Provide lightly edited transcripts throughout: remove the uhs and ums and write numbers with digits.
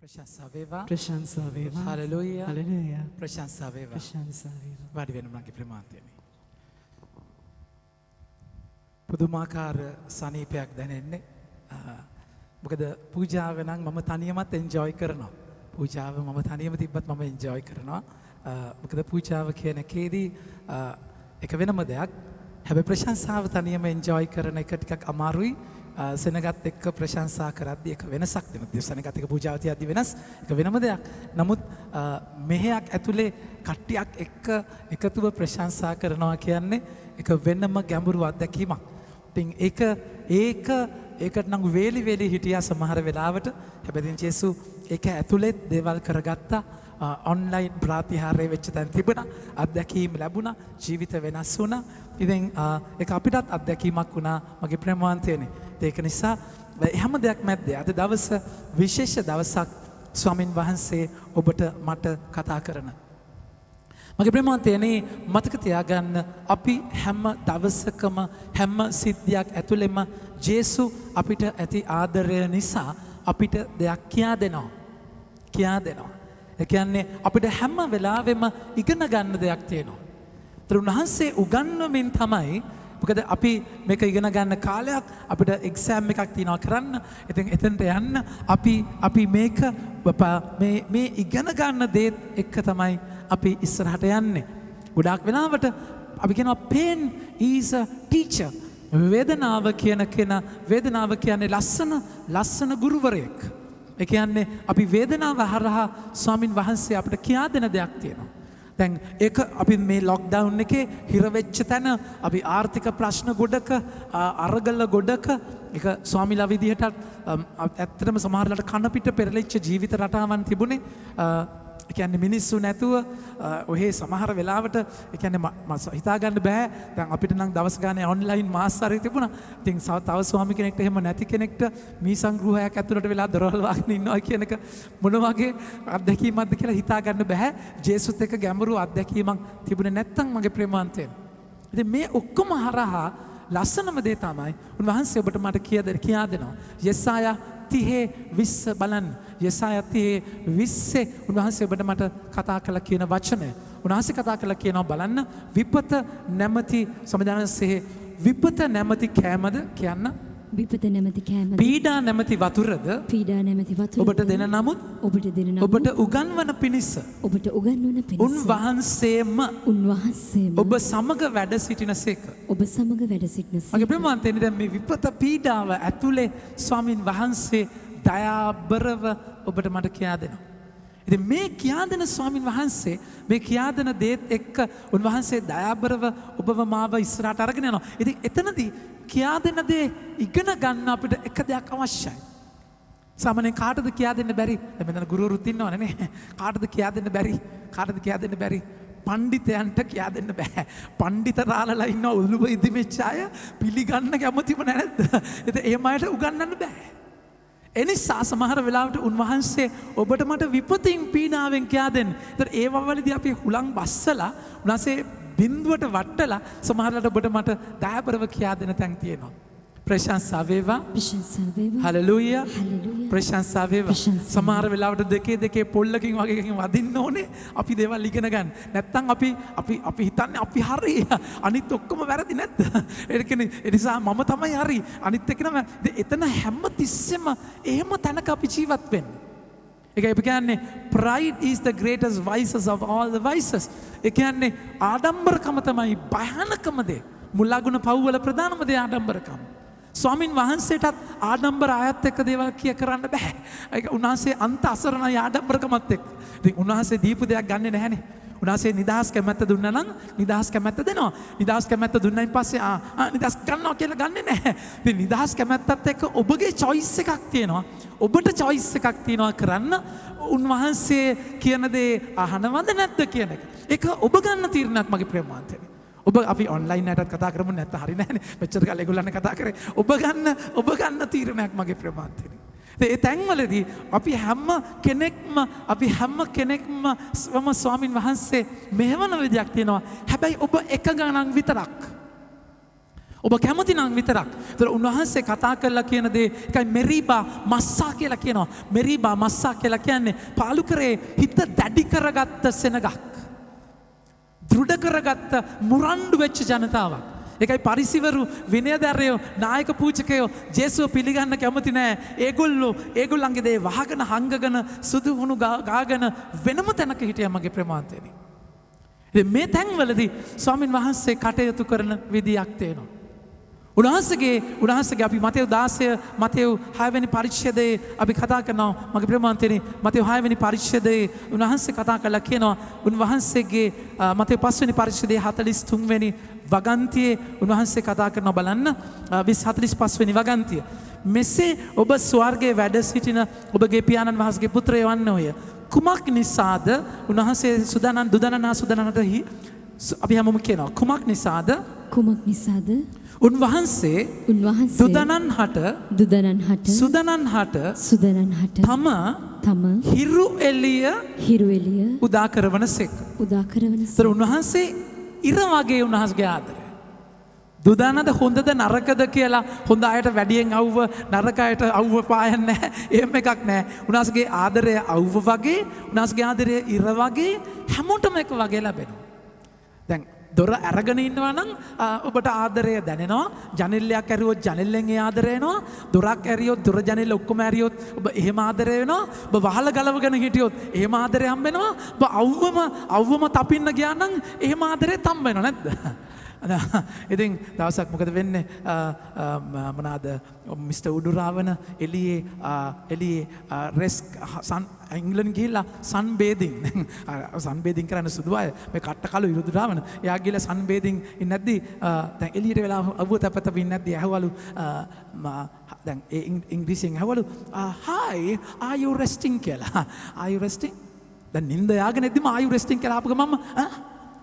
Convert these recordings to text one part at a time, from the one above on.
ප්‍රශංසා වේවා. ප්‍රශංසා වේවා. හලෙලූයා. හලෙලූයා. ප්‍රශංසා වේවා. ප්‍රශංසා වේවා. වාඩි වෙන්න මගේ ප්‍රමාන්තයනේ. පුදුමාකාර සනීපයක් දැනෙන්නේ. මොකද පූජාව නම් මම තනියමත් එන්ජොයි කරනවා. පූජාව මම තනියම තිබ්බත් මම එන්ජොයි කරනවා. මොකද පූජාව කියන එකේදී එක වෙනම දෙයක්. හැබැයි ප්‍රශංසාව තනියම එන්ජොයි කරන එක ටිකක් අමාරුයි. සෙනගත් එක්ක ප්‍රශංසා කරද්දී එක වෙනසක් දෙනවා. සෙනගත් එක්ක පූජාව තියද්දී වෙනස් එක වෙනම දෙයක්. නමුත් මෙහෙයක් ඇතුලේ කට්ටියක් එක්ක එකතුව ප්‍රශංසා කරනවා කියන්නේ එක වෙනම ගැඹුරු අත්දැකීමක්. ඉතින් ඒකට නම් වේලි හිටියා සමහර වෙලාවට. හැබැයි ජේසු ඒක ඇතුලේ දේවල් කරගත්තා. ඔන්ලයින් ප්‍රාතිහාරය වෙච්ච තැන් තිබුණා. අත්දැකීම් ලැබුණා. ජීවිත වෙනස් වුණා. ඉතින් ඒක අපිටත් අත්දැකීමක් වුණා මගේ ප්‍රේමවන්තයනේ. ඒක නිසා හැම දෙයක් මැද්දේ අද දවස විශේෂ දවසක් ස්වාමින් වහන්සේ ඔබට මට කතා කරන. මගේ ප්‍රේමවන්තයනේ මතක තියාගන්න අපි හැම දවසකම හැම සිද්ධියක් ඇතුළෙම ජේසු අපිට ඇති ආදරය නිසා අපිට දෙයක් කියා දෙනවා. ඒ කියන්නේ අපිට හැම වෙලාවෙම ඉගෙන ගන්න දෙයක් තියෙනවා. ඒතර උන්වහන්සේ උගන්වමින් තමයි මොකද අපි මේක ඉගෙන ගන්න කාලයක් අපිට එක්සෑම් එකක් තියෙනවා කරන්න. ඉතින් එතනට යන්න අපි මේක මේ ඉගෙන ගන්න දේත් එක්ක තමයි අපි ඉස්සරහට යන්නේ. ගොඩාක් වෙලාවට අපි කියනවා pain is a teacher. වේදනාව කියන්නේ ලස්සන ගුරුවරයෙක්. ඒ කියන්නේ අපි වේදනාව හරහා ස්වාමින් වහන්සේ අපිට කියා දෙන දෙයක් තියෙනවා. දැන් ඒක අපි මේ ලොක්ඩවුන් එකේ හිර වෙච්ච තැන අපි ආර්ථික ප්‍රශ්න ගොඩක අරගල ගොඩක ඒක ස්වාමිලා විදිහටත් ඇත්තටම සමහරලාට කන පිට පෙරලිච්ච ජීවිත රටාවන් තිබුණේ. ඒ කියන්නේ මිනිස්සු නැතුව ඔහේ සමහර වෙලාවට ඒ කියන්නේ හිතා ගන්න බෑ. දැන් අපිට නම් දවස් ගානේ ඔන්ලයින් මාස් හරි තිබුණා. ඉතින් තව ස්වාමි කෙනෙක්ට එහෙම නැති කෙනෙක්ට මේ සංග්‍රහයක් ඇතුළට වෙලා දොරවල් වහගෙන ඉන්නවා කියන එක මොන වගේ අත්දැකීමක්ද කියලා හිතා ගන්න බෑ. ජේසුත් එක්ක ගැඹුරු අත්දැකීමක් තිබුණේ නැත්තම් මගේ ප්‍රේමාන්තයන්. ඉතින් මේ ඔක්කොම හරහා ලස්සනම දේ තමයි උන්වහන්සේ ඔබට මට කියා දෙනවා. යෙසායා 30:20 බලන්න. යෙසායා 30:20 උන්වහන්සේ ඔබට මට කතා කළා කියන වචනය. උන්වහන්සේ කතා කළා කියනවා බලන්න විපත නැමැති සමාදානසේ විපත නැමැති කෑමද කියන්න. විපත නැමැති කෑමද පීඩා නැමැති වතුරද ඔබට දෙන නමුත් ඔබට උගන්වන පිණිස උන්වහන්සේම ඔබ සමග වැඩ සිටිනසේක. මගේ ප්‍රේමවන්තයනි දැන් මේ විපත පීඩාව ඇතුලේ ස්වාමින් වහන්සේ දයාබරව ඔබට මට කියා දෙනවා. ඉතින් මේ කියා දෙන ස්වාමින් වහන්සේ මේ කියා දෙන දේත් එක්ක උන්වහන්සේ දයාබරව ඔබව මාව ඉස්සරහට අරගෙන යනවා. ඉතින් එතනදී කියා දෙන දේ ඉගෙන ගන්න අපිට එක දෙයක් අවශ්‍යයි. සාමාන්‍යයෙන් කාටද කියා දෙන්න බැරි? දැන් මෙතන ගුරුවරුත් ඉන්නවනේ නේ. කාටද කියා දෙන්න බැරි? පණ්ඩිතයන්ට කියා දෙන්න බෑ. පණ්ඩිත රාලලා ඉන්න උළුව ඉදිමෙච්ච අය පිළිගන්න කැමතිම නැද්ද? ඉතින් එහෙම අයට උගන්වන්න බෑ. එනිසා සමහර වෙලාවට උන්වහන්සේ ඔබට මට විපතින් පීඩාවෙන් කියා දෙන්න. ඒතර ඒ වවලදී අපි හුලං බස්සලා උන්වහන්සේ බින්දුවට වට්ටලා සමහරවිට ඔබට මට දයාබරව කියා දෙන තැන් තියෙනවා. ප්‍රශංසා වේවා. හලෙලූයා. ප්‍රශංසා වේවා. සමහර වෙලාවට දෙකේ පොල්ලකින් වගේකින් වදින්න ඕනේ අපි දේවල් ඉගෙන ගන්න. නැත්තම් අපි හිතන්නේ අපි හරි. අනිත් ඔක්කොම වැරදි නැද්ද? ඒ නිසා මම තමයි හරි. අනිත් එක්කම එතන හැම තිස්සෙම එහෙම තැනක අපි ජීවත් වෙන්නේ. ඒකයි අපි කියන්නේ pride is the greatest vices of all the vices. ඒ කියන්නේ ආඩම්බරකම තමයි භයානකම දේ. මුලාගුණ පව්වල ප්‍රධානම දේ ආඩම්බරකම. ස්වාමින් වහන්සේටත් ආඩම්බර ආයත් එක්ක දේවල් කරන්න බෑ. ඒක උන්වහන්සේ අන්ත අසරණයි ආඩම්බරකමත් එක්ක. ඉතින් උන්වහන්සේ දීපු දෙයක් ගන්නෙ නැහැනේ. උන්වහන්සේ නිදහස් කැමැත්ත දුන්නා නම් නිදහස් කැමැත්ත දෙනවා. නිදහස් කැමැත්ත දුන්නායින් පස්සේ නිදහස් ගන්නවා කියලා ගන්නෙ නැහැ. ඉතින් නිදහස් කැමැත්තත් එක්ක ඔබගේ choice එකක් තියෙනවා. ඔබට choice එකක් තියෙනවා කරන්න. උන්වහන්සේ කියන දේ අහනවද නැද්ද කියන එක. ඒක ඔබ ගන්න තීරණයක් මගේ ප්‍රේමාන්තයනේ. අපි ඔන්ලයින් අයටත් කතා කරමු නැත්නම් හරි නැහැනේ. මෙච්චර කාලෙ ඒගොල්ලන් කතා කරේ. ඔබ ගන්න තීරණයක් මගේ ප්‍රේමාන්තයනේ. ඒ තැන්වලදී අපි හැම කෙනෙක්ම ස්වාමින් වහන්සේ මෙහෙවන විදියක් තියෙනවා. හැබැයි ඔබ එක ගණන් විතරක්. ඔබ කැමති නම් විතරක්. ඒතර උන්වහන්සේ කතා කරලා කියන දේ එකයි මෙරීබා මස්සා කියලා කියනවා. මෙරීබා මස්සා කියලා කියන්නේ පාලු කරේ හිත දැඩි කරගත්ත සෙනගක්. දෘඩ කරගත්ත මුරණ්ඩු වෙච්ච ජනතාවක්. ඒකයි පරිසිවරු විනයදරයෝ නායක පූජකයෝ ජේසුව පිළිගන්න කැමති නෑ. ඒගොල්ලන්ගේ දේ වහගෙන හංගගෙන සුදු හුණු ගාගෙන වෙනම තැනක හිටියා මගේ ප්‍රමාන්තයේදී. ඉතින් මේ තැන්වලදී ස්වාමින් වහන්සේ කටයුතු කරන විදියක් තියෙනවා. උන්වහන්සේගේ අපි මතෙව් 16 මතෙව් 6 වෙනි පරිච්ඡේදයේ අපි කතා කරනවා මගේ ප්‍රමාන්තයේදී මතෙව් 6 වෙනි පරිච්ඡේදයේ උන්වහන්සේ කතා කරලා කියනවා උන්වහන්සේගේ මතෙව් 5 වෙනි පරිච්ඡේදයේ 43 වෙනි වගන්තියේ උන්වහන්සේ කතා කරනවා බලන්න 45 වෙනි වගන්තිය. මෙසේ ඔබ ස්වර්ගයේ වැඩ සිටින ඔබගේ පියාණන් වහන්සේගේ පුත්‍රය වන්නෝය. කුමක් නිසාද උන්වහන්සේ සුදනන්ට අපි හැමෝම කියනවා කුමක් නිසාද උන්වහන්සේ දුදනන් හට තම හිරු එළිය උදා කරවන සෙක්. උන්වහන්සේ ඉර වගේ උන්වහන්සේගේ ආදරය. දුදානද හොඳද නරකද කියලා හොඳ අයට වැඩියෙන් අවුව නරක අයට අවුව පායන්නේ නැහැ. එහෙම එකක් නැහැ. උන්වහන්සේගේ ආදරය අවුව වගේ, උන්වහන්සේගේ ආදරය ඉර වගේ හැමෝටම එක වගේ ලැබෙනවා. දැන් දොර අරගෙන ඉන්නවා නම් ඔබට ආදරය දැනෙනවා. ජනෙල්ලයක් ඇරියොත් ජනෙල්ලෙන් ඒ ආදරය එනවා. දොරක් ඇරියොත් දොර ජනෙල්ල ඔක්කොම ඇරියොත් ඔබ එහෙම ආදරය වෙනවා. ඔබ වහල ගලවගෙන හිටියොත් එහෙම ආදරය හම්බ වෙනවා. ඔබ අවුවම තපින්න ගියා නම් එහෙම ආදරය තම් වෙනව නැද්ද? ඉතින් දවසක් මොකද වෙන්නේ මොනාද මිස්ටර් උඩුරාවන එළියේ රෙස්ක් ඉංග්ලන්ඩ් ගිහිල්ලා සන් බේදින් කරන්න සුදු අය මේ කට්ට කළු උඩුරාවන එයා ගිහලා සන් බේදින් ඉන්නේ නැද්දි දැන් එළියට වෙලා අවුව තපතප ඉන්නේ නැද්දි ඇහවලු දැන් ඒ ඉංග්‍රීසියෙන් ඇහවලු hi are you resting කියලා are you resting දැන් නින්ද යාගෙන ඉද්දිම are you resting කියලා ආපු ගමම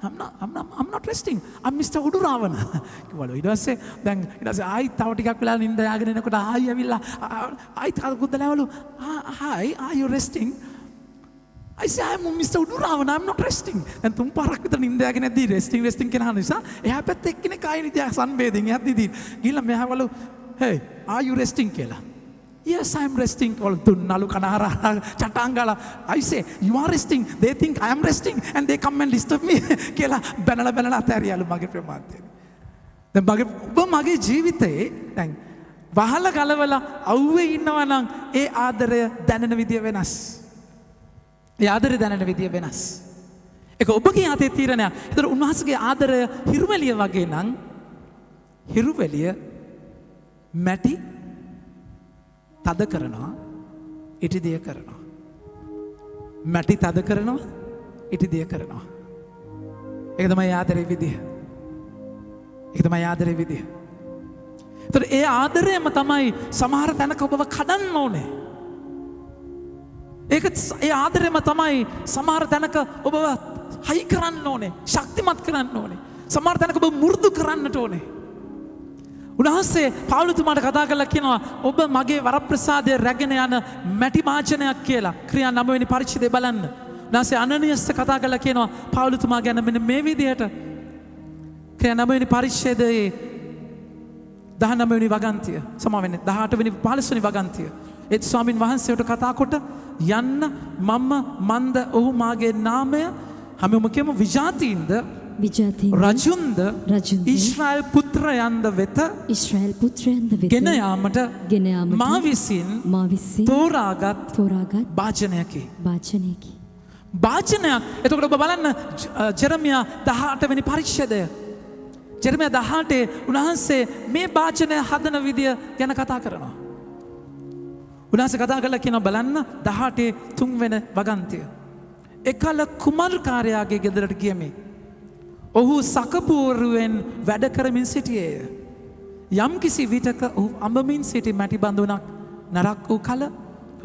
I'm not resting. I'm Mr. උඩුරාවන. කිව්වලු ඊට පස්සේ ආයි තව ටිකක් වෙලා නින්ද යාගෙන එනකොට ආයි ඇවිල්ලා ආයි තාකුත් දැලවලු hi are you resting? I say I'm Mr. උඩුරාවන. I'm not resting. දැන් තුන් පාරක් විතර නින්ද යාගෙන නැද්දි resting කියන නිසා එහා පැත්තේ එක්කෙනෙක් ආයි නිදි සන්බේදින් යද්දී ගිහලා මෙහාවලු hey are you resting කියලා. Yes, I am resting. All tunnalu kanahara chatangala. I say, you are resting. They think I am resting and they come and disturb me. Kela banala athariyalu mage pramanthye. Then mage jeevithaye දැන් වහල ගලවලා අවුවේ ඉන්නවා නම් ඒ ආදරය දැනෙන විදිය වෙනස්. ඒ ආදරය දැනෙන විදිය වෙනස්. ඒක ඔබගේ අතේ තීරණයක්. ඒතර උන්වහන්සේගේ ආදරය හිරුවැලිය වගේ නම් හිරුවැලිය මැටි තද කරනවා ඉටි දිය කරනවා. මැටි තද කරනවා ඉටි දිය කරනවා. ඒක තමයි ආදරේ විදිය. ඒක තමයි ආදරේ විදිය. ඒතර ඒ ආදරයම තමයි සමහර තැනක ඔබව කඩන්න ඕනේ. ඒ ආදරයම තමයි සමහර තැනක ඔබව හයි කරන්න ඕනේ, ශක්තිමත් කරන්න ඕනේ. සමහර තැනක ඔබ මුරුදු කරන්නට ඕනේ. උන්වහන්සේ පවුලතුමාට කතා කරලා කියනවා ඔබ මගේ වරප්‍රසාදය රැගෙන යන මැටි මාචනයක් කියලා. ක්‍රියා 9 වෙනි පරිච්ඡේදය බලන්න. උන්වහන්සේ අනනියස්ට කතා කරලා කියනවා පවුලතුමා ගැන මෙන්න මේ විදිහට. ක්‍රියා 9 වෙනි පරිච්ඡේදයේ 19 වෙනි වගන්තිය. සමා වෙන්නේ 18 වෙනි 15 වෙනි වගන්තිය. ඒ ස්වාමින් වහන්සේට කතා කොට යන්න මන්ද ඔහු මාගේ නාමය හැමෝම කියමු විජාතීන්ද රජුන්ද ඊශ්‍රායල් පුත්‍රයන්ද වෙත ගෙන යාමට මා විසින් තෝරාගත් වාචනයකි. වාචනයක්. එතකොට ඔබ බලන්න ජෙරමියා 18 වෙනි පරිච්ඡේදය. ජෙරමියා 18 උන්වහන්සේ මේ වාචනය හදන විදිය ගැන කතා කරනවා. උන්වහන්සේ කතා කරලා කියනවා බලන්න 18 3 වෙනි වගන්තිය. එකල කුමාරකාරයාගේ ගෙදරට ගියමි. ඔහු සකපුවරුවෙන් වැඩ කරමින් සිටියේය. යම් කිසි විටක ඔහු අඹමින් සිටි මැටි බඳුනක් නරක් වූ කල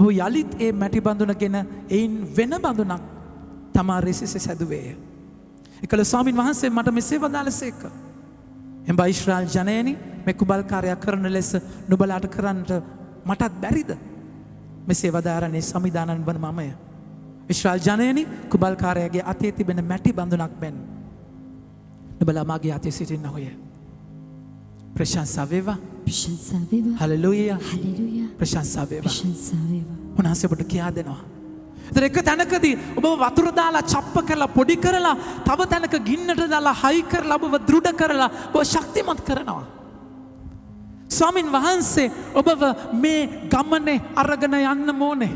ඔහු යලිත් ඒ මැටි බඳුනගෙන එයින් වෙන බඳුනක් තමා රෙසිසේ සැදුවේය. එකල ස්වාමින් වහන්සේ මට මෙසේ වදාළසේක. එම්බා ඊශ්‍රායල් ජනයනි මේ කුඹල්කාරයා කරන ලෙස නුඹලාට කරන්නට මටත් බැරිද? මෙසේ වදාරන්නේ සමිදානන් වන මමය. ඊශ්‍රායල් ජනයනි කුඹල්කාරයාගේ අතේ තිබෙන මැටි බඳුනක් මෙන් නුඹලා මාගේ අතේ සිටින්නහොය. ප්‍රශංසා වේවා. ප්‍රශංසා වේවා. හලෙලූයා. හලෙලූයා. ප්‍රශංසා වේවා. ප්‍රශංසා වේවා. උන්වහන්සේ ඔබට කියා දෙනවා. ඒතර එක තැනකදී ඔබ වතුර දාලා චප්ප කරලා පොඩි කරලා තව තැනක ගින්නට දාලා හයි කරලා ඔබව දෘඪ කරලා ඔබ ශක්තිමත් කරනවා. ස්වාමින් වහන්සේ ඔබව මේ ගමනේ අරගෙන යන්න ඕනේ.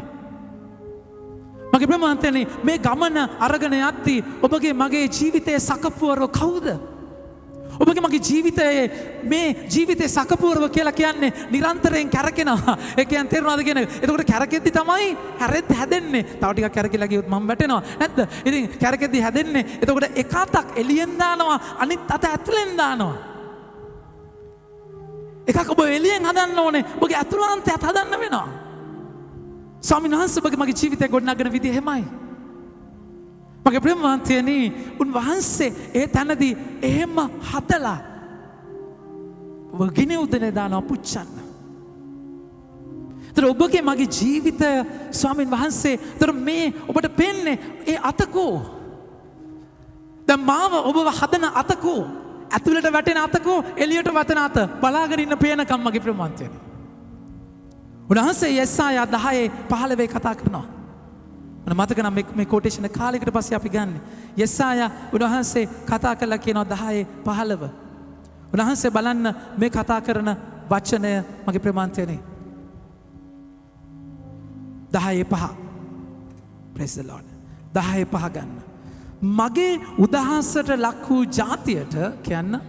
මගේ ප්‍රමාන්තනේ මේ ගමන අරගෙන යද්දී ඔබගේ මගේ ජීවිතයේ සකපුවරව කවුද? ඔබගේ මගේ ජීවිතයේ මේ ජීවිතේ සකපුවරව කියලා කියන්නේ නිරන්තරයෙන් කැරකෙනවා. ඒ කියන්නේ තේරුණාද කියන්නේ? එතකොට කැරකෙද්දි තමයි හැදෙන්නේ. තව ටිකක් කැරකිලා ගියොත් මම වැටෙනවා. නැද්ද? ඉතින් කැරකෙද්දි හැදෙන්නේ. එතකොට එක අතක් එළියෙන් දානවා, අනිත් අත ඇතුලෙන් දානවා. එකක් ඔබ එළියෙන් හදන්න ඕනේ. ඔබගේ අතුලාන්තයත් හදන්න වෙනවා. ස්වාමීන් වහන්සේ ඔබගේ මගේ ජීවිතය ගොඩනගන විදිය එහෙමයි. මගේ ප්‍රේමවන්තයනි, උන්වහන්සේ ඒ තැනදී එහෙම හදලා ඔබ ගිනි උදනේ දානවා පුච්චන්න. ඒතර ඔබගේ මගේ ජීවිතය ස්වාමීන් වහන්සේ ඒතර මේ ඔබට පෙන්නේ ඒ අතකෝ. දැන් මාව ඔබව හදන අතකෝ. ඇතුළට වැටෙන අතකෝ එළියට වැටෙන අත බලාගෙන ඉන්න පේනකම් මගේ ප්‍රේමවන්තයනි. උන්වහන්සේ යෙසායා 10:15 කතා කරනවා. මම මතක නම් මේ කොටේෂන් කාලයකට පස්සේ අපි ගන්න. යෙසායා උන්වහන්සේ කතා කළා කියනවා 10:15. උන්වහන්සේ බලන්න මේ කතා කරන වචනය මගේ ප්‍රේමවන්තයනි. 10:5. praise the Lord. 10:5 ගන්න. මගේ උදහසට ලක් වූ ජාතියට කියන්න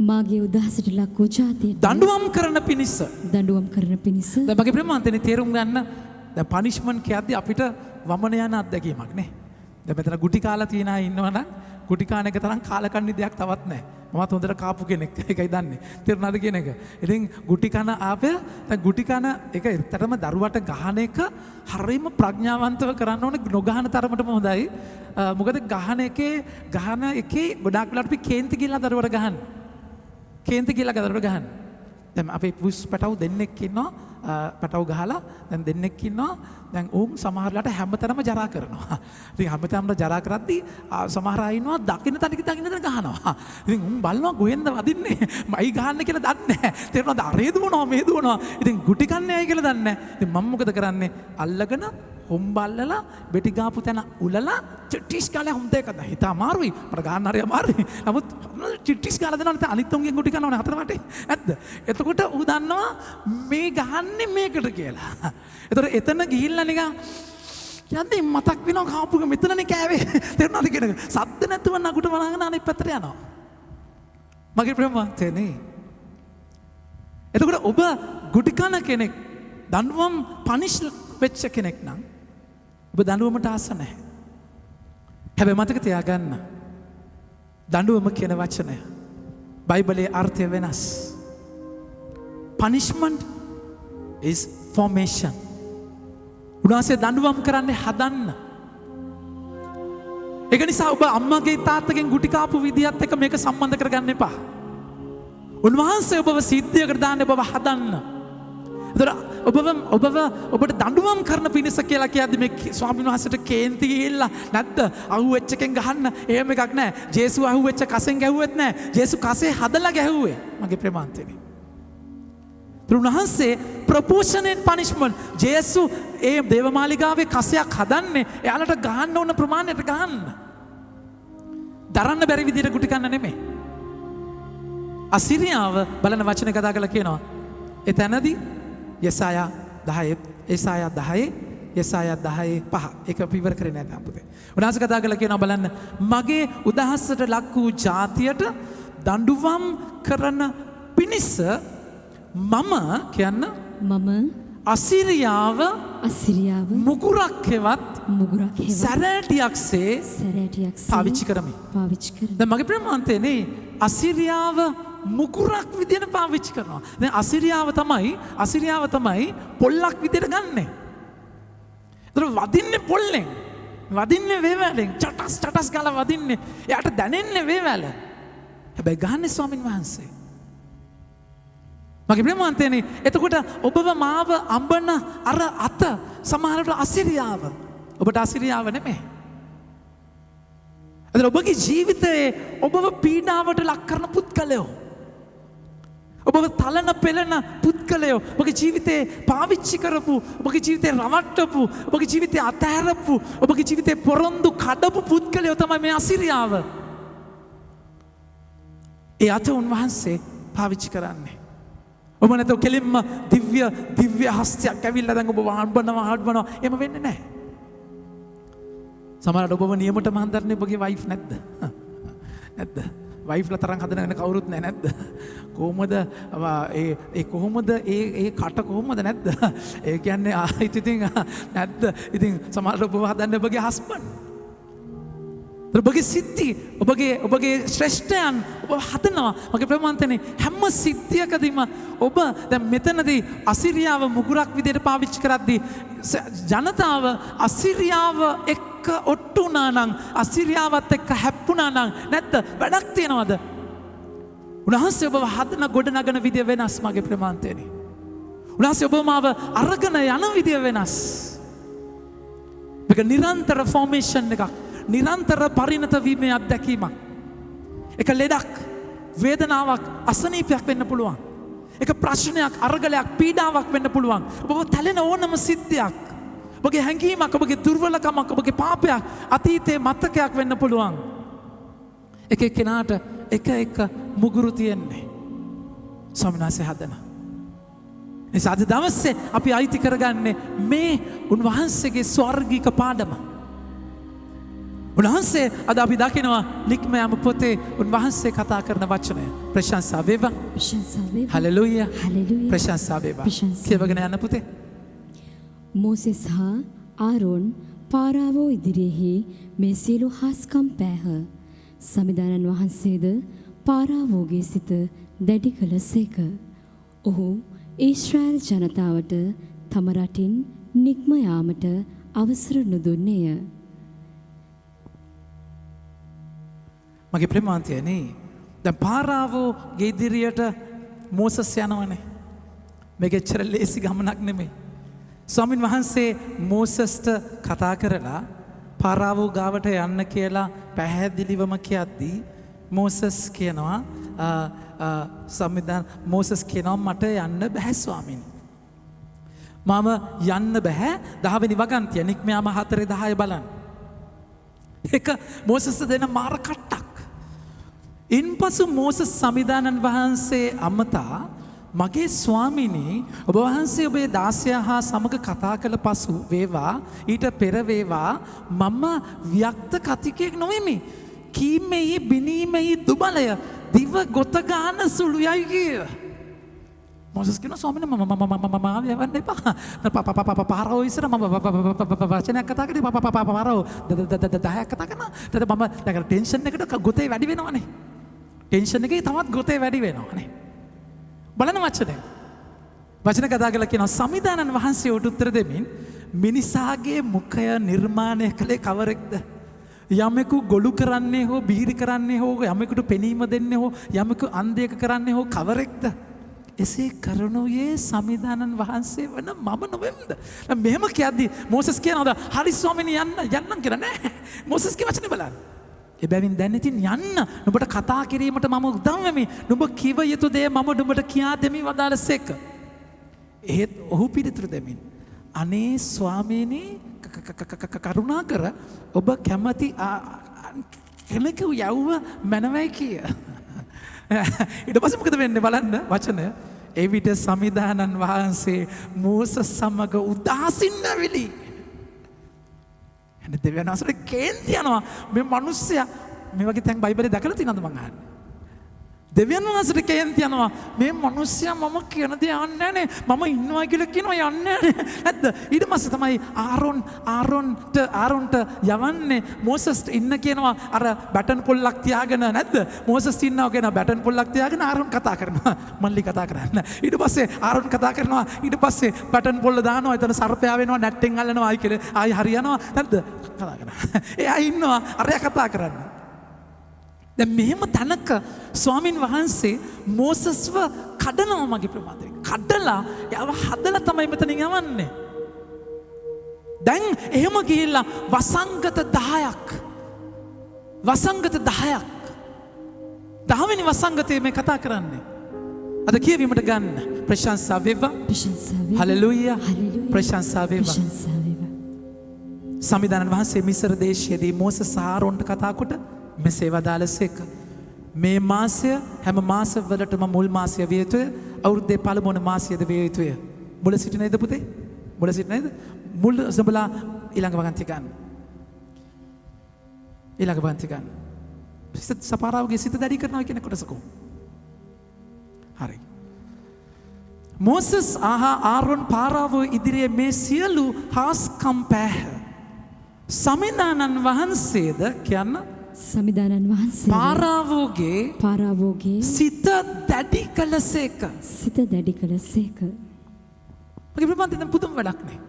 මාගේ උදහසට ලක් වූ ජාතියට දඬුවම් කරන පිණිස දඬුවම් කරන පිණිස දැන් මගේ ප්‍රේමවන්තනි තේරුම් ගන්න දැන් පනිෂ්මන්ට් කියද්දී අපිට වමන යන අත්දැකීමක් නේ. දැන් මෙතන ගුටි කාලා තියන අය ඉන්නවනම් ගුටි කාන එක තරම් කාලකන්ණි දෙයක් තවත් නැහැ. මමත් හොඳට කාපු කෙනෙක්. ඒකයි දන්නේ. තේරුණාද කියන එක. ඉතින් ගුටි කන ආපෙ දැන් ගුටි කන එක ඇත්තටම දරුවට ගහන එක හරියම ප්‍රඥාවන්තව කරන්න ඕනේ නොගහන තරමටම හොඳයි. මොකද ගහන එකේ ගොඩාක් වෙලාවට අපි කේන්ති ගිහලා දරුවට ගහන්න. කේන්ති ගිහලා දරුවට ගහන්න. දැන් අපේ පුස් පැටව් දෙන්නෙක් ඉන්නවා. පැටව් ගහලා දැන් දෙන්නෙක් ඉන්නවා. දැන් උන් සමහරලාට හැමතැනම ජරා කරනවා. ඉතින් හැමතැනම ජරා කරද්දී සමහර අය ඉන්නවා දකින්න තැන ගහනවා. ඉතින් උන් බලනවා ගොහෙන්ද වදින්නේ. මයි ගහන්න කියලා දන්නේ නැහැ. තේරෙනවද? අරේ දුවනවා මේ දුවනවා. ඉතින් ගුටි කන්නේ අය කියලා දන්නේ නැහැ. ඉතින් මම මොකද කරන්නේ? අල්ලගෙන හොම්බල්ලලා බෙටි ගාපු තැන උලලා චිට්ටිස් ගාලා හොම් දෙකද හිත අමාරුයි. මට ගන්න හරි අමාරුයි. නමුත් චිට්ටිස් ගාලා දෙනවා නැත්නම් අනිත් උන්ගෙන් ගුටි කනවනේ හතර වටේ. නැද්ද? එතකොට ඌ දන්නවා මේ ගහන්නේ මේකට කියලා. එතකොට එතන ගිහිල්ලා නිකන් යන්නේ මතක් වෙනවා කාපුක මෙතනනේ කෑවේ. තේරුණාද කියන එක? සද්ද නැතුව නගුට වනාගෙන අනිත් පැත්තට යනවා. මගේ ප්‍රේමවන්තයනේ. එතකොට ඔබ ගුටි කන කෙනෙක් දඬුවම් පනිෂ් වෙච්ච කෙනෙක් නම් ඔබ දඬුවමට ආස නැහැ. හැබැයි මතක තියාගන්න දඬුවම කියන වචනය බයිබලයේ අර්ථය වෙනස්. punishment is formation. උන්වහන්සේ දඬුවම් කරන්නේ හදන්න. ඒක නිසා ඔබ අම්මගේ තාත්තගෙන් ගුටි කාපු විදියත් එක්ක මේක සම්බන්ධ කරගන්න එපා. උන්වහන්සේ ඔබව සිද්ධියකට දාන්නේ ඔබව හදන්න. ඔබට දඬුවම් කරන පිණිස කියලා කියද්දි මේ ස්වාමීන් වහන්සේට කේන්ති ගිහිල්ලා නැද්ද අහුවෙච්ච එකෙන් ගහන්න එහෙම එකක් නැහැ. ජේසු අහුවෙච්ච කසෙන් ගැහුවෙත් නැහැ. ජේසු කසේ හදලා ගැහුවේ. මගේ ප්‍රේමාන්තනේ. උන්වහන්සේ ප්‍රොපෝෂනේට් පනිෂ්මන්ට් ජේසු ඒ දේවමාලිගාවේ කසයක් හදන්නේ එයාලට ගහන්න ඕන ප්‍රමාණයට ගහන්න. දරන්න බැරි විදිහට ගුටි කන්න නෙමෙයි. අසිරියාව බලන වචන කතා කරලා කියනවා. එතනදී යෙසායා 10:5 ඒක අපි ඉවර කරේ නැහැ තාම පුතේ. උන්වහන්සේ කතා කරලා කියනවා බලන්න මගේ උදහසට ලක් වූ ජාතියට දඬුවම් කරන පිණිස මම කියන්න අසිරියාව මුගුරක් හෙවත් සැරෑටියක්සේ පාවිච්චි කරමි. දැන් මගේ ප්‍රේමවන්තයනේ අසිරියාව මුකුරක් විදියට පාවිච්චි කරනවා. දැන් අසිරියාව තමයි පොල්ලක් විදියට ගන්නෙ. ඒතර වදින්නේ පොල්ලෙන්. වදින්නේ වේවැලෙන්. චටස් ගාලා වදින්නේ. එයාට දැනෙන්නේ වේවැල. හැබැයි ගහන්නේ ස්වාමින් වහන්සේ. මගේ ප්‍රේමවන්තයනි එතකොට ඔබව මාව අඹන අර අත සමහරවිට අසිරියාව. ඔබට අසිරියාව නෙමෙයි. ඔබගේ ජීවිතයේ ඔබව පීඩාවට ලක් කරන පුද්ගලයෝ ඔබව තලන පෙළන පුද්ගලයෝ ඔබගේ ජීවිතේ පාවිච්චි කරපු ඔබගේ ජීවිතේ රවට්ටපු ඔබගේ ජීවිතේ අතහැරපු ඔබගේ ජීවිතේ පොරොන්දු කඩපු පුද්ගලයෝ තමයි මේ අසිරියාව. ඒ අත උන්වහන්සේ පාවිච්චි කරන්නේ. ඔබ නැතෝ කෙලින්ම දිව්‍ය හස්තයක් ඇවිල්ලා දැන් ඔබ හඩබනවා එහෙම වෙන්නේ නැහැ. සමහරවිට ඔබව නියමට මහන්දරන්නේ ඔබගේ වයිෆ් නැද්ද? නැද්ද? වයිෆ්ලා තරම් හදන වෙන කවුරුත් නැහැ නැද්ද? කොහොමද කොහොමද ඒ කට කොහොමද නැද්ද? ඒ කියන්නේ ආයිත් ඉතින් නැද්ද? ඉතින් සමහරවිට ඔබව හදන්නේ ඔබගේ හස්බන්ඩ්. ඔබගේ සිද්ධි ඔබගේ ශ්‍රේෂ්ඨයන් ඔබ හදනවා. මගේ ප්‍රමාන්තනේ හැම සිද්ධියකදීම ඔබ දැන් මෙතනදී අසිරියාව මුගුරක් විදිහට පාවිච්චි කරද්දී ජනතාව අසිරියාව එක්ක ඔට්ටු වුණා නම් අසිරියාවත් එක්ක හැප්පුණා නම් නැත්ද වැඩක් තියනවද? උන්වහන්සේ ඔබව හදන ගොඩ නගන විදිය වෙනස් මගේ ප්‍රමාන්තනේ. උන්වහන්සේ ඔබව මාව අරගෙන යන විදිය වෙනස්. මේක නිරන්තර ෆෝමේෂන් එකක්. නිරන්තර පරිණත වීමේ අත්දැකීමක්. එක ලෙඩක් වේදනාවක් අසනීපයක් වෙන්න පුළුවන්. එක ප්‍රශ්නයක් අරගලයක් පීඩාවක් වෙන්න පුළුවන්. ඔබව තැලෙන ඕනම සිද්ධියක් ඔබගේ හැඟීමක් ඔබගේ දුර්වලකමක් ඔබගේ පාපයක් අතීතයේ මතකයක් වෙන්න පුළුවන්. එක එක්කෙනාට එක මුගුරු තියෙන්නේ ස්වාමීන් වහන්සේ හදන. නිසා අද දවසේ අපි අයිති කරගන්නේ මේ උන්වහන්සේගේ ස්වර්ගික පාඩම. උන්වහන්සේ අද අපි දකිනවා නික්මයාම පොතේ උන්වහන්සේ කතා කරන වචනය. ප්‍රශංසා වේවා. ප්‍රශංසා වේවා. හලෙලූයා. හලෙලූයා. ප්‍රශංසා වේවා. ප්‍රශංසා. කියවගෙන යන්න පුතේ. මෝසෙස් හා ආරෝන් පාරාවෝ ඉදිරියෙහි මේ සියලු හාස්කම් පෑහ. සමිදානන් වහන්සේද පාරාවෝගේ සිත දැඩි කළසේක. ඔහු ඊශ්‍රායල් ජනතාවට තම රටින් නික්ම යාමට අවසර නොදුන්නේය. මගේ ප්‍රමාන්තයනේ දැන් පාරාවෝ ගෙදිරියට මෝසස් යනවනේ. මේක එච්චර ලේසි ගමනක් නෙමෙයි. ස්වාමින් වහන්සේ මෝසස්ට කතා කරලා පාරාවෝ ගාවට යන්න කියලා පැහැදිලිවම කියද්දී මෝසස් කියනවා මෝසස් කියනවා මට යන්න බෑ ස්වාමීනි. මම යන්න බෑ 10 වෙනි වගන්තිය නික්මයාම 4:10 බලන්න. ඒක මෝසස් දෙන මාර කට්ටක්. ඉන්පසු මෝසස් සමිදානන් වහන්සේ අමතා මගේ ස්වාමිනී ඔබ වහන්සේ ඔබේ දාසයා හා සමග කතා කළ පසු වේවා ඊට පෙර වේවා මම ව්‍යක්ත කතිකයෙක් නොවෙමි. කීමෙහි බිනීමෙහි දුබලය දිව ගොත ගන්න සුළුයයි කිය. මෝසස් කියනවා ස්වාමීනි මම යවන්න එපා. පාරාවෝ ඉස්සර මම වචනයක් කතා කරේ පාරාවෝ 10ක් කතා කරනවා. ඊට මම දැන් ටෙන්ෂන් එකට ගොතේ වැඩි වෙනවනේ. ටෙන්ෂන් එකේ තවත් ගොතේ වැඩි වෙනවනේ. බලන්න වචන කතා කරලා කියනවා සමිදානන් වහන්සේ උත්තර දෙමින් මිනිසාගේ මුඛය නිර්මාණය කළේ කවරෙක්ද? යමෙකු ගොළු කරන්නේ හෝ බීරි කරන්නේ හෝ යමෙකුට පෙනීම දෙන්නේ හෝ යමෙකු අන්ධයෙක් කරන්නේ හෝ කවරෙක්ද? එසේ කරනුයේ සමිදානන් වහන්සේ වන මම නොවෙම්ද? මෙහෙම කියද්දි මෝසස් කියනවාද හරි ස්වාමීනි යන්නම් කියලා නෑ. මොසස්ගේ වචනේ බලන්න. එබැවින් දැන් ඉතින් යන්න. නුඹට කතා කිරීමට මම උදම් වෙමි. නුඹ කිව යුතු දේ මම නුඹට කියා දෙමි වදාළසේක. එහෙත් ඔහු පිළිතුරු දෙමින් අනේ ස්වාමීනි කරුණා කර ඔබ කැමති කෙනෙකු යවුව මැනවයි කිය. ඊට පස්සේ මොකද වෙන්නේ බලන්න වචනය. ඒ විට සමිදානන් වහන්සේ මෝසස් සමග උදාසින් ඇවිලි. එන්න දෙවියන් වහන්සේට කේන්ති යනවා. මේ මිනිස්සයා මේ වගේ තැන් බයිබලේ දැකලා තියෙනවද මං අහන්නේ? දෙවියන් වහන්සේට කේන්ති යනවා. මේ මිනිස්සයා මම කියන දේ අහන්නේ නැහනේ. මම ඉන්නවා කියලා කියනවා යන්නේ නැහැ. නැද්ද? ඊට පස්සේ තමයි ආරොන්ට යවන්නේ මෝසස් ඉන්න කියනවා අර බැටන් පොල්ලක් තියාගෙන නැද්ද? මෝසස් ඉන්නවා කියන බැටන් පොල්ලක් තියාගෙන ආරොන් කතා කරනවා. මල්ලි කතා කරන්න. ඊට පස්සේ ආරොන් කතා කරනවා. ඊට පස්සේ බැටන් පොල්ල දානවා. එතන සර්පයා වෙනවා නැට්ටෙන් අල්ලනවා. ආයි කියලා ආයි හරියනවා. නැද්ද? කතා කරනවා. එයා ඉන්නවා අරයා කතා කරන්නේ. දැන් මෙහෙම තැනක ස්වාමින් වහන්සේ මෝසස්ව කඩනවා මගේ ප්‍රමාදයෙන්. කඩලා යව හදලා තමයි මෙතනින් යවන්නේ. දැන් එහෙම ගිහිල්ලා වසංගත 10ක් 10 වෙනි වසංගතයේ මේ කතා කරන්නේ. අද කියවීමට ගන්න ප්‍රශංසා වේවා. ප්‍රශංසා වේවා. හලෙලූයා. හලෙලූයා. ප්‍රශංසා වේවා. ප්‍රශංසා වේවා. සමිධානන් වහන්සේ මිසර දේශයේදී මෝසස් ආරෝන්ට කතා කොට මෙසේ වදාළසේක. මේ මාසය හැම මාසවලටම මුල් මාසය විය යුතුය. අවුරුද්දේ පළමුවන මාසයද විය යුතුය. මුල සිටින නේද පුතේ? මුල සිටින නේද? මුල් සබලා ඊළඟ වගන්ති ගන්න. ඊළඟ වගන්ති ගන්න. සිත සපාරාවගේ සිත දැඩි කරනවා කියන කොටසකෝ. හරි. මෝසස් ආරෝන් පාරාවෝ ඉදිරියේ මේ සියලු හාස්කම් පෑහ. සමිධානන් වහන්සේද කියන්න සමිධානන් වහන්සේ පාරාවෝගේ සිත දැඩි කළසේක. සිත දැඩි කළසේක. මගේ ප්‍රමාන්තයෙන් පුදුම වැඩක් නේ.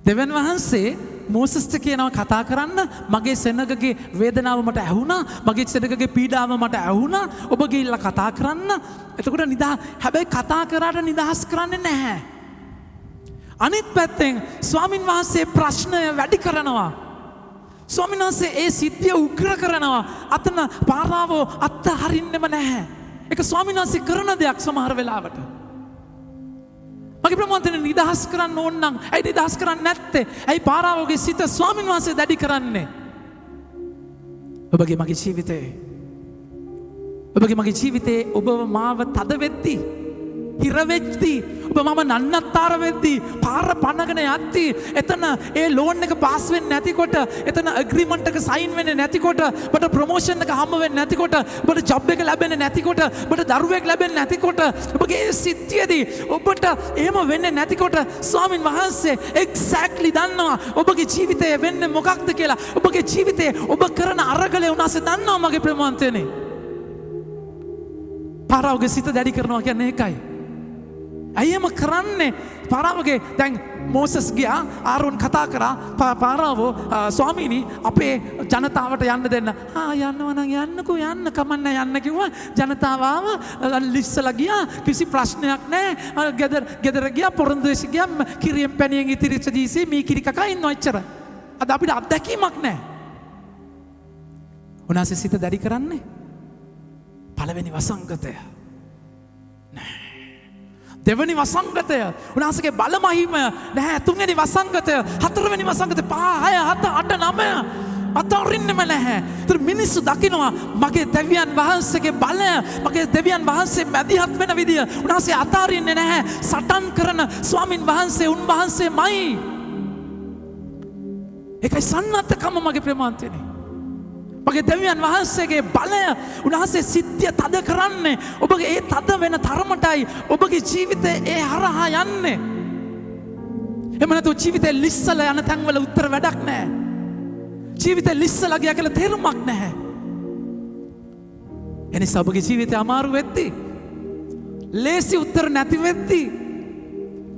දෙවන් වහන්සේ මෝසස්ට කියනවා කතා කරන්න මගේ සෙනගගේ වේදනාව මට ඇහුණා මගේ සෙනගගේ පීඩාව මට ඇහුණා ඔබ ගිහිල්ලා කතා කරන්න. එතකොට හැබැයි කතා කරාට නිදහස් කරන්නේ නැහැ. අනිත් පැත්තෙන් ස්වාමින් වහන්සේ ප්‍රශ්නය වැඩි කරනවා. ස්වාමින් වහන්සේ ඒ සිද්ධිය උග්‍ර කරනවා. අතන පාරාවෝ අත්හරින්නෙම නැහැ. ඒක ස්වාමින් වහන්සේ කරන දෙයක් සමහර වෙලාවට. මගේ ප්‍රමාන්තයෙන් නිදහස් කරන්න ඕන නම් ඇයි නිදහස් කරන්නේ නැත්තේ? ඇයි පාරාවෝගේ සිත ස්වාමින් වහන්සේ දැඩි කරන්නේ? ඔබගේ මගේ ජීවිතේ ඔබ මාව තද වෙද්දී හිර වෙද්දී ඔබ මම නන්නත්තර වෙද්දී පාර පනගෙන යද්දී එතන ඒ ලෝන් එක පාස් වෙන්නේ නැතිකොට එතන ඇග්‍රීමන්ට් එක සයින් වෙන්නේ නැතිකොට ඔබට ප්‍රොමෝෂන් එක හම්බ වෙන්නේ නැතිකොට ඔබට ජොබ් එක ලැබෙන්නේ නැතිකොට ඔබට දරුවෙක් ලැබෙන්නේ නැතිකොට ඔබගේ සිත්යේදී ඔබට එහෙම වෙන්නේ නැතිකොට ස්වාමින් වහන්සේ එක්සැක්ට්ලි දන්නවා ඔබගේ ජීවිතය වෙන්නේ මොකක්ද කියලා. ඔබගේ ජීවිතේ ඔබ කරන අරගලේ උනාසේ දන්නවා මගේ ප්‍රමාන්තයනේ. පාරාවගේ සිත දැඩි කරනවා කියන්නේ ඒකයි. ඇයිම කරන්නේ? පාරාවගේ දැන් මෝසස් ගියා ආරෝන් කතා කරා පාරාවෝ ස්වාමීනි අපේ ජනතාවට යන්න දෙන්න. යන්නවා නම් යන්නකෝ යන්න කමන්න යන්න කිව්වා. ජනතාව ආව ලිස්සලා ගියා කිසි ප්‍රශ්නයක් නැහැ. ගෙදර ගියා පොරොන්දුවේ ගියා කිරියෙන් පැණියෙන් ඉතිරිච්ච දීසි මේ කිරි කකා ඉන්නවා එච්චර. අද අපිට අත්දැකීමක් නැහැ. උනාසේ සිත දැඩි කරන්නේ පළවෙනි වසංගතය. දෙවනි වසංගතය උන්වහන්සේගේ බල මහිමය නැහැ. තුන්වෙනි වසංගතය, හතරවෙනි වසංගතය, 5, 6, 7, 8, 9 අතරින්නෙම නැහැ. ඒතර මිනිස්සු දකිනවා මගේ දෙවියන් වහන්සේගේ බලය, මගේ දෙවියන් වහන්සේ මැදිහත් වෙන විදිය. උන්වහන්සේ අතරින්නේ නැහැ. සටන් කරන ස්වාමින් වහන්සේ උන්වහන්සේමයි. ඒකයි සන්නද්ධකම මගේ ප්‍රමාන්තයනේ. මගේ දෙවියන් වහන්සේගේ බලය උන්වහන්සේ සිද්ධිය තද කරන්නේ ඔබගේ ඒ තද වෙන තරමටයි ඔබගේ ජීවිතේ ඒ හරහා යන්නේ. එහෙම නැතු ජීවිතේ ලිස්සලා යන තැන්වල උත්තර වැඩක් නැහැ. ජීවිතේ ලිස්සලා ගියා කියලා තේරුමක් නැහැ. එනිසා ඔබගේ ජීවිතේ අමාරු වෙද්දී ලේසි උත්තර නැති වෙද්දී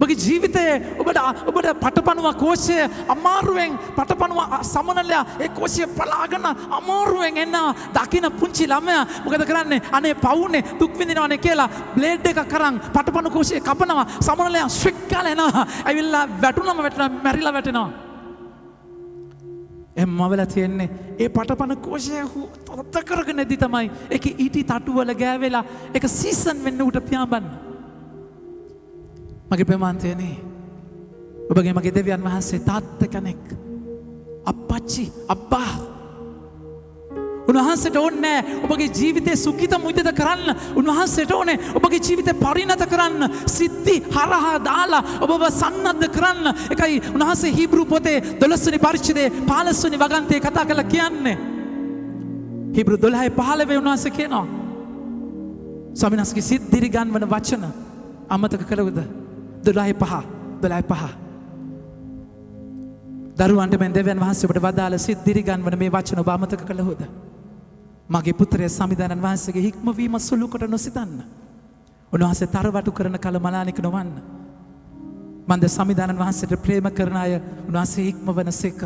ඔබගේ ජීවිතයේ ඔබට පටපණුව කෝෂය අමාරුවෙන් පටපණුව සමනලයා ඒ කෝෂය පලාගෙන අමාරුවෙන් එන්න දකින පුංචි ළමයා මොකද කරන්නේ? අනේ පවුනේ දුක් විඳිනවනේ කියලා බ්ලේඩ් එක කරන් පටපණු කෝෂය කපනවා. සමනලයා ස්වික් කාලා එනවා. ඇවිල්ලා වැටුනම මැරිලා වැටෙනවා. එම්මවල තියෙන්නේ ඒ පටපණ කෝෂය තොත්ත කරගෙන ඉදි තමයි ඒකේ ඊටි තටු වල ගෑවෙලා ඒක සීසන් වෙන්න උට පියාඹන්න. මගේ ප්‍රමාන්තයනේ ඔබගේ මගේ දෙවියන් වහන්සේ තාත්ත කෙනෙක් අප්පච්චි අබ්බා උන්වහන්සේට ඕනේ ඔබගේ ජීවිතේ සුඛිත මුදිත කරන්න. උන්වහන්සේට ඕනේ ඔබගේ ජීවිතේ පරිණත කරන්න, සිද්ධි හරහා දාලා ඔබව සන්නද්ධ කරන්න. ඒකයි උන්වහන්සේ හීබ්‍රු පොතේ 12 වෙනි පරිච්ඡේදයේ 15 වෙනි වගන්තියේ කතා කරලා කියන්නේ. හීබ්‍රු 12:15 උන්වහන්සේ කියනවා ස්වාමිනාස්ගේ සිත් දිරිගන්වන වචන අමතක කළොද? 12:5 දරුවන්ට මෙන් දෙවියන් වහන්සේ ඔබට වදාළ සිත් දිරිගන්වන මේ වචන ඔබ අමතක කළොද? මගේ පුත්‍රය සමිධානන් වහන්සේගේ හික්මවීම සුළු කොට නොසිතන්න. උන්වහන්සේ තරවටු කරන කල මලානික නොවන්න. මන්ද සමිධානන් වහන්සේට ප්‍රේම කරන අය උන්වහන්සේ හික්මවනසේක.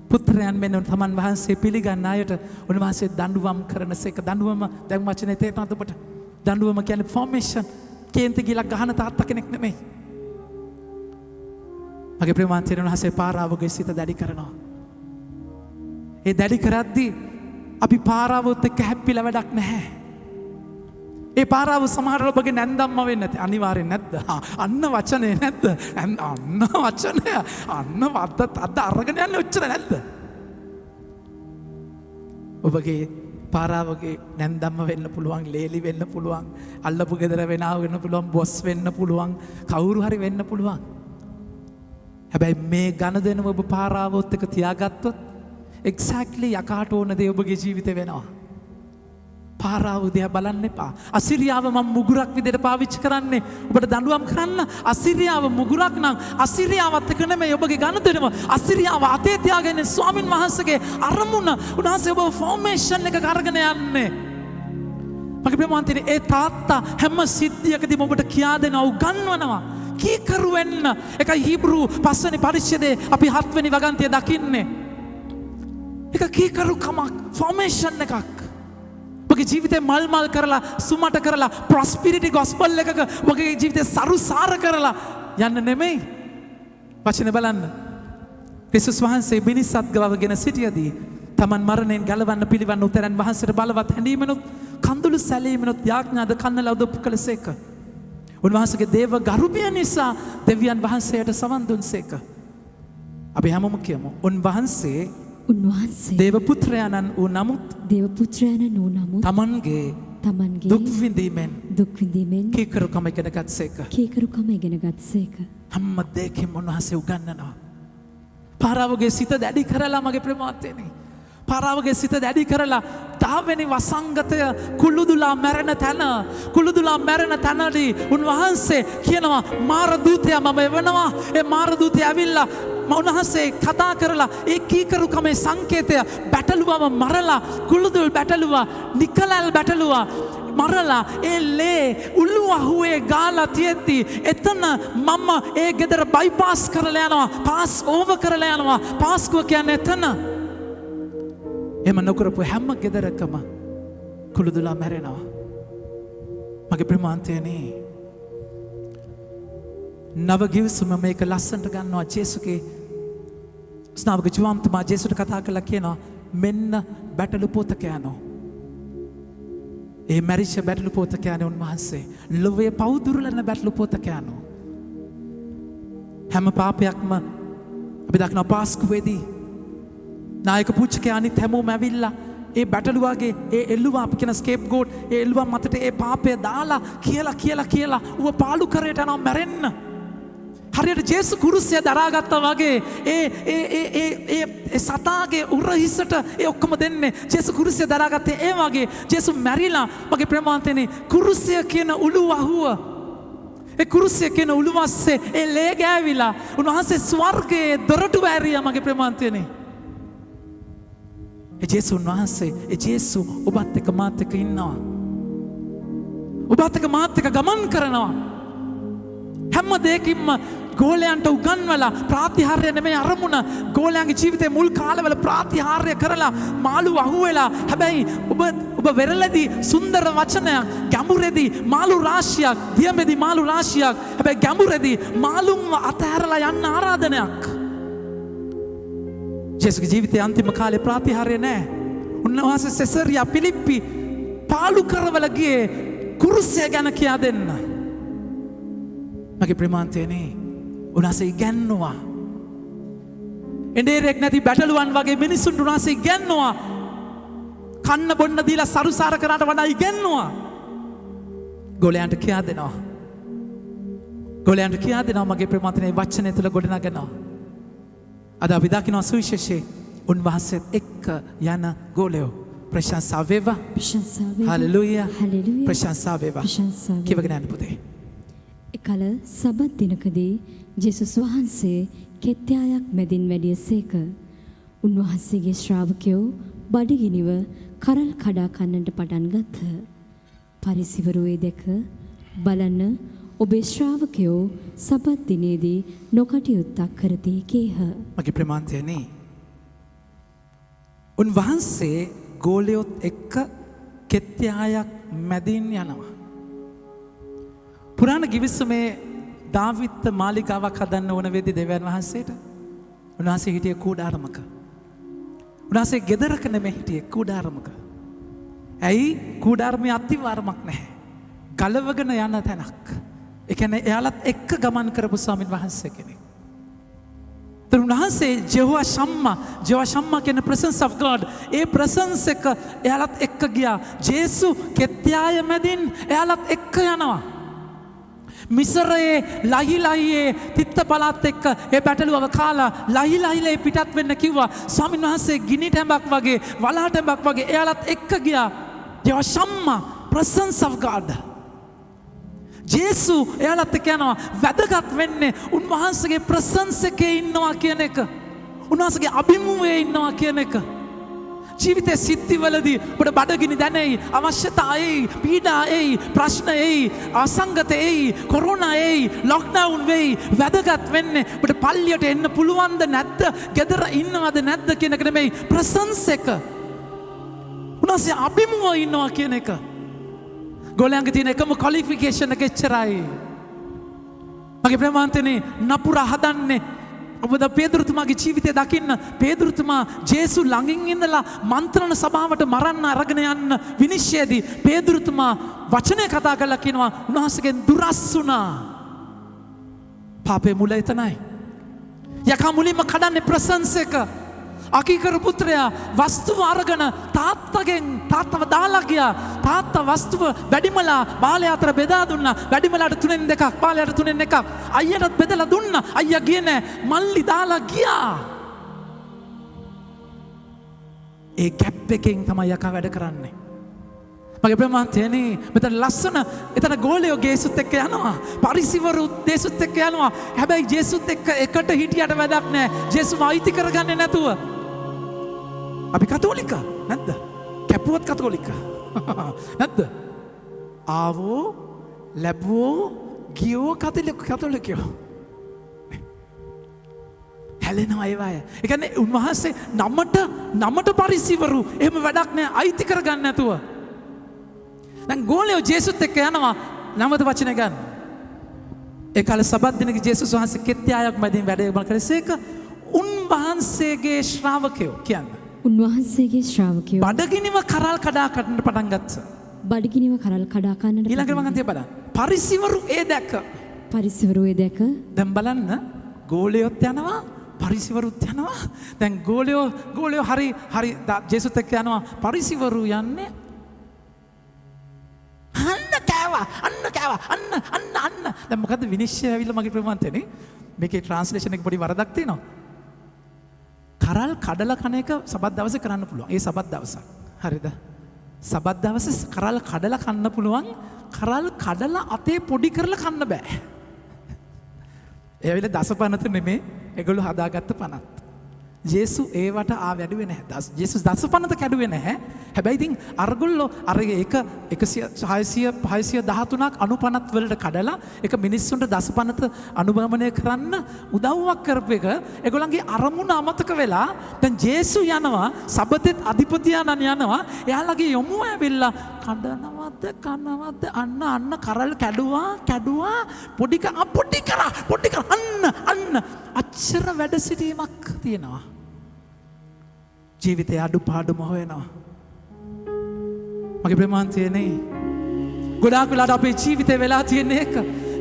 පුත්‍රයන් මෙන් තමන් වහන්සේ පිළිගන්න අයට උන්වහන්සේ දඬුවම් කරනසේක. දඬුවම දැන් වචනේ තේරෙනවද ඔබට? දඬුවම කියන්නේ ෆෝමේෂන්. කේන්ති ගිලක් ගහන තාත්තා කෙනෙක් නෙමෙයි. මගේ ප්‍රේමාන්තයෙන් උන්වහන්සේ පාරාවගේ සිත දැඩි කරනවා. ඒ දැඩි කරද්දී අපි පාරාවොත් එක්ක හැප්පිලා වැඩක් නැහැ. ඒ පාරාව සමහරවල් ඔබගේ නැන්දම්ම වෙන්නේ නැති. අනිවාර්යෙන් නැද්ද? අන්න වචනේ නැද්ද? අන්න වචනය. අන්න වද්ද අද අරගෙන යන්නේ ඔච්චර නැද්ද? ඔබගේ පාරාවගේ නැන්දම්ම වෙන්න පුළුවන්, ලේලි වෙන්න පුළුවන්, අල්ලපු ගෙදර වෙනාව වෙන්න පුළුවන්, බොස් වෙන්න පුළුවන්, කවුරු හරි වෙන්න පුළුවන්. හැබැයි මේ ගණදෙනම ඔබ පාරාවොත් එක තියාගත්තොත් එක්සැක්ට්ලි යකාට ඕන දේ ඔබගේ ජීවිතේ වෙනවා. පාරාව දිහා බලන්න එපා. අසිරියාව මම මුගුරක් විදිහට පාවිච්චි කරන්නේ ඔබට දඬුවම් කරන්න. අසිරියාව මුගුරක් නම් අසිරියාවත් එක නෙමෙයි ඔබගේ ගණදෙනම. අසිරියාව අතේ තියාගෙන ස්වාමින් වහන්සේගේ අරමුණ උන්වහන්සේ ඔබ ෆෝමේෂන් එක අරගෙන යන්නේ. මගේ ප්‍රේමවන්තනි, ඒ තාත්තා හැම සිද්ධියකදීම ඔබට කියා දෙනවා, උගන්වනවා. කීකරු වෙන්න. ඒකයි හීබ්‍රු 5 වෙනි පරිච්ඡේදයේ අපි 7 වෙනි වගන්තිය දකින්නේ. ඒක කීකරුකමක්, ෆෝමේෂන් එකක්. ඔබගේ ජීවිතේ මල් කරලා, සුමට කරලා, ප්‍රොස්පිරිටි ගොස්පල් එකක ඔබගේ ජීවිතේ සරුසාර කරලා යන්න නෙමෙයි. වචනේ බලන්න. ක්‍රිස්තුස් වහන්සේ මිනිස්සුත් ගවගෙන සිටියදී තමන් මරණයෙන් ගලවන්න පිළිවන්න උතරන් වහන්සේට බලවත් හැඳීමනොත් කඳුළු සැලීමනොත් යාඥාද කන්නල උදප් කළසේක. උන්වහන්සේගේ දේව ගරුබය නිසා දෙවියන් වහන්සේට සවන් දුන්සේක. අපි හැමෝම කියමු, උන්වහන්සේ දේව පුත්‍රයාණන් වූ නමුත් තමන්ගේ දුක් විඳීමෙන් කීකරුකම ඉගෙන ගත්සේක. හැම දෙයකින්ම උන්වහන්සේ උගන්වනවා. පාරාවගේ සිත දැඩි කරලා, මගේ ප්‍රේමවත්නි, පාරාවගේ සිත දැඩි කරලා දාවෙනි වසංගතය කුළුදුලා මැරෙන තැනදී උන්වහන්සේ කියනවා, මාර දූතයා මම එවනවා. ඒ මාර දූතය ඇවිල්ලා උන්වහන්සේ කතා කරලා ඒ කීකරුකමේ සංකේතය බැටළුවම මරලා, කුළුදුල් බැටළුවා, නිකලල් බැටළුවා මරලා, ඒ ලේ උළුවහුවේ ගාලා තියෙද්දි එතන මම ඒ ගෙදර බයිපාස් කරලා යනවා, පාස් ඕවර් කරලා යනවා. පාස්කුව කියන්නේ එතන. එම නොකරපු හැම ගෙදරකම කුළුදුලා මැරෙනවා. මගේ ප්‍රේමවන්තයනි, නව ගිවිසුම මේක ලස්සනට ගන්නවා. ජේසුගේ ස්නාවක ජීවම්තුමා ජේසුට කතා කරලා කියනවා, මෙන්න බැටළු පෝතකයනෝ. ඒ මැරිච්ච බැටළු පෝතකයනේ උන්වහන්සේ. ලොවේ පවුදුරලන බැටළු පෝතකයනෝ. හැම පාපයක්ම අපි දක්නවා පාස්කුවේදී නායක පුච්චකයා අනිත් හැමෝම ඇවිල්ලා ඒ බැටළුවාගේ ඒ එල්ලුවා, අපි කියන ස්කේප් ගෝට්, ඒ එල්ලුවා මතට ඒ පාපය දාලා කියලා ඌව පාලු කරේට යනවා මැරෙන්න. හරියට ජේසු කුරුසිය දරාගත්තා වගේ ඒ සතාගේ උරහිසට ඒ ඔක්කොම දෙන්නේ. ජේසු කුරුසිය දරාගත්තේ ඒ වගේ. ජේසු මැරිලා, මගේ ප්‍රේමවන්තනි, කුරුසිය කියන උළුවහුව, ඒ කුරුසිය කියන උළුවස්සේ ඒ ලේ ගෑවිලා උන්වහන්සේ ස්වර්ගයේ දොරටුව ඇරියා. මගේ ප්‍රේමවන්තනි, ඒ ජේසුන් වහන්සේ, ඒ ජේසු ඔබත් එක්ක මාත් එක්ක ඉන්නවා. ඔබත් එක්ක මාත් එක්ක ගමන් කරනවා. හැම දෙයකින්ම ගෝලයන්ට උගන්වලා, ප්‍රාතිහාර්ය නෙමෙයි අරමුණ, ගෝලයන්ගේ ජීවිතේ මුල් කාලවල ප්‍රාතිහාර්ය කරලා මාළු අහුවෙලා, හැබැයි ඔබ වෙරළදී සුන්දර වචනයක්, ගැඹුරේදී මාළු රාශියක්, දියමේදී මාළු රාශියක්, හැබැයි ගැඹුරේදී මාළුන්ව අතහැරලා යන්න ආරාධනයක්. ජේසුගේ ජීවිතයේ අන්තිම කාලේ ප්‍රාතිහාර්ය නැහැ. උන්වහන්සේ සෙසරියා පිලිප්පි පාලු කරවල ගියේ කුරුසිය ගැන කියා දෙන්න. මගේ ප්‍රේමවන්තයනි, උන්වහන්සේ ඉගැන්නුවා. එඬේරෙක් නැති බැටළුවන් වගේ මිනිසුන්ට උන්වහන්සේ ඉගැන්නුවා. කන්න බොන්න දීලා සරුසාර කරාට වඩා ඉගැන්නුවා. ගෝලයන්ට කියා දෙනවා. මගේ ප්‍රේමවන්තයනි, වචනය තුළ ගොඩනගනවා. අද අපි දකිනවා සුවිශේෂයේ උන්වහන්සේත් එක්ක යන ගෝලයෝ. ප්‍රශංසා වේවා. හලෙලූයා. ප්‍රශංසා වේවා. කියවගෙන යන්න පුතේ. එකල සබත් දිනකදී ජේසුස් වහන්සේ කෙත්යායක් මැදින් වැඩියසේක. උන්වහන්සේගේ ශ්‍රාවකයෝ බඩගිනිව කරල් කඩා කන්නට පටන් ගත්හ. පරිසිවරු ඒ දැක බලන්න, ඔබේ ශ්‍රාවකයෝ සබත් දිනේදී නොකටයුත්තක් කරති කීහ. මගේ ප්‍රේමවන්තයනි, උන්වහන්සේ ගෝලයොත් එක්ක කෙත්යායක් මැදින් යනවා. පුරාණ ගිවිසුමේ දාවිත් මාලිගාවක් හදන්න ඕන වෙද්දී දෙවියන් වහන්සේට උන්වහන්සේ හිටියේ කූඩාරමක. උන්වහන්සේ ගෙදරක නෙමෙයි හිටියේ, කූඩාරමක. ඇයි? කූඩාරමේ අත්තිවාරමක් නැහැ. ගලවගෙන යන තැනක්. ඒ කියන්නේ එයාලත් එක්ක ගමන් කරපු ස්වාමීන් වහන්සේ කෙනෙක්. උන්වහන්සේ ජෙහෝවා ශම්මා කියන presence of God A presence එක එයාලත් එක්ක ගියා. ජේසු කෙත්යාය මැදින් එයාලත් එක්ක යනවා. මිසරයේ ලහිලහියේ තිත්ත පළාත් එක්ක ඒ බැටළුවව කාලා ලහිලහිලේ පිටත් වෙන්න කිව්වා. ස්වාමීන් වහන්සේ ගිනි ටැඹක් වගේ වලහ ටැඹක් වගේ එයාලත් එක්ක ගියා. ජෙහෝවා ශම්මා presence of God. ජේසු එයාලත් එක්ක යනවා. වැදගත් වෙන්නේ උන්වහන්සේගේ ප්‍රසන්ස් එකේ ඉන්නවා කියන එක. උන්වහන්සේගේ අභිමුවේ ඉන්නවා කියන එක. ජීවිතයේ සිද්ධිවලදී ඔබට බඩගිනි දැනෙයි, අවශ්‍යතා එයි, පීඩා එයි, ප්‍රශ්න එයි, අසංගත එයි, කොරෝනා එයි, ලොක්ඩවුන් වෙයි. වැදගත් වෙන්නේ ඔබට පල්ලියට එන්න පුළුවන්ද නැද්ද, ගෙදර ඉන්නවද නැද්ද කියන එක නෙමෙයි, ප්‍රසන්ස් එක. උන්වහන්සේ අභිමුවේ ඉන්නවා කියන එක. ගොලයන්ගේ තියෙන එකම ක්වොලිෆිකේෂන් එක එච්චරයි. මගේ ප්‍රේමාන්තනේ නපුර හදන්නේ ඔබද පේදුරුතුමාගේ ජීවිතය දකින්න. පේදුරුතුමා ජේසු ළඟින් ඉඳලා මන්ත්‍රණ සභාවට මරන්න අරගෙන යන්න විනිශ්චයේදී පේදුරුතුමා වචනය කතා කරලා කියනවා උන්වහන්සේගෙන් දුරස් වුණා. පාපේ මුල එතනයි. යකා මුලින්ම කඩන්නේ ප්‍රසන්ස් එක. අකීකර පුත්‍රයා වස්තුව අරගෙන තාත්තව දාලා ගියා. තාත්තා වස්තුව වැඩිමලා බාලයා අතර බෙදා දුන්නා. වැඩිමලාට 3න් 2ක්, බාලයාට 3න් 1ක්. අයියටත් බෙදලා දුන්නා. අයියා ගියේ නෑ. මල්ලි දාලා ගියා. ඒ ගැප් එකෙන් තමයි යකා වැඩ කරන්නේ. මගේ ප්‍රේමවන්තයනි මෙතන ලස්සන එතන ගෝලයෝ ජේසුත් එක්ක යනවා. පරිසිවරු ජේසුත් එක්ක යනවා. හැබැයි ජේසුත් එක්ක එකට හිටියට වැඩක් නෑ. ජේසුව අයිති කරගන්නේ නැතුව. අපි කතෝලික නැද්ද? කැපුවත් කතෝලික නැද්ද? ආවෝ ලැබුවෝ ගියෝ කතෝලිකයෝ හැලෙනවා ඒවාය. ඒ කියන්නේ උන්වහන්සේ නමට පරිසිවරු එහෙම වැඩක් නෑ අයිති කරගන්න නැතුව. දැන් ගෝලයෝ ජේසුත් එක්ක යනවා. නවත වචන ගන්න. ඒ කාලේ සබත් දිනක ජේසුස් වහන්සේ කෙත්යායක් මැදින් වැඩ කළසේක. උන්වහන්සේගේ ශ්‍රාවකයෝ කියන්නේ උන්වහන්සේගේ ශ්‍රාවකයෝ බඩගිනිව කරල් කඩා කඩන්න පටන් ගත්තා. බඩගිනිව කරල් කඩා කන්නට ඊළඟට මම අන්තිම බලන්න. පරිසිවරු ඒ දැක්ක. පරිසිවරු ඒ දැක දැන් බලන්න ගෝලයොත් යනවා පරිසිවරුත් යනවා. දැන් ගෝලයෝ හරි ජේසුත් එක්ක යනවා. පරිසිවරු යන්නේ අන්න දැන් මොකද්ද විනිශ්චය ඇවිල්ලා මගේ ප්‍රමාන්තනේ මේකේ ට්‍රාන්ස්ලේෂන් එක පොඩි වරදක් තියෙනවා. කරල් කඩලා කන එක සබත් දවසේ කරන්න පුළුවන්. ඒ සබත් දවසක්. හරිද? සබත් දවසේ කරල් කඩලා කන්න පුළුවන්. කරල් කඩලා අතේ පොඩි කරලා කන්න බෑ. ඒ වෙලේ දසපනත නෙමේ. ඒගොල්ලෝ හදාගත්ත පනත්. ජේසු ඒවට වැඩුවේ නැහැ. ජේසුස් දසපනත කැඩුවේ නැහැ. හැබැයි ඉතින් අරගොල්ලෝ අර ඒක 613ක් අනුපනත් වලට කඩලා ඒක මිනිස්සුන්ට දසපනත අනුගමනය කරන්න උදව්වක් කරපු එක ඒගොල්ලන්ගේ අරමුණ අමතක වෙලා දැන් ජේසු යනවා සබතෙත් අධිපතියාණන් යනවා එයාලගේ යොමුව ඇවිල්ලා කනවද අන්න කරල් කැඩුවා පොඩි කරා අන්න අච්චර වැඩ සිටීමක් තියෙනවා. ජීවිතය අඩුපාඩුම හොයනවා. මගේ ප්‍රේමාන්තයනේ ගොඩාක් වෙලාට අපේ ජීවිතේ වෙලා තියෙන එක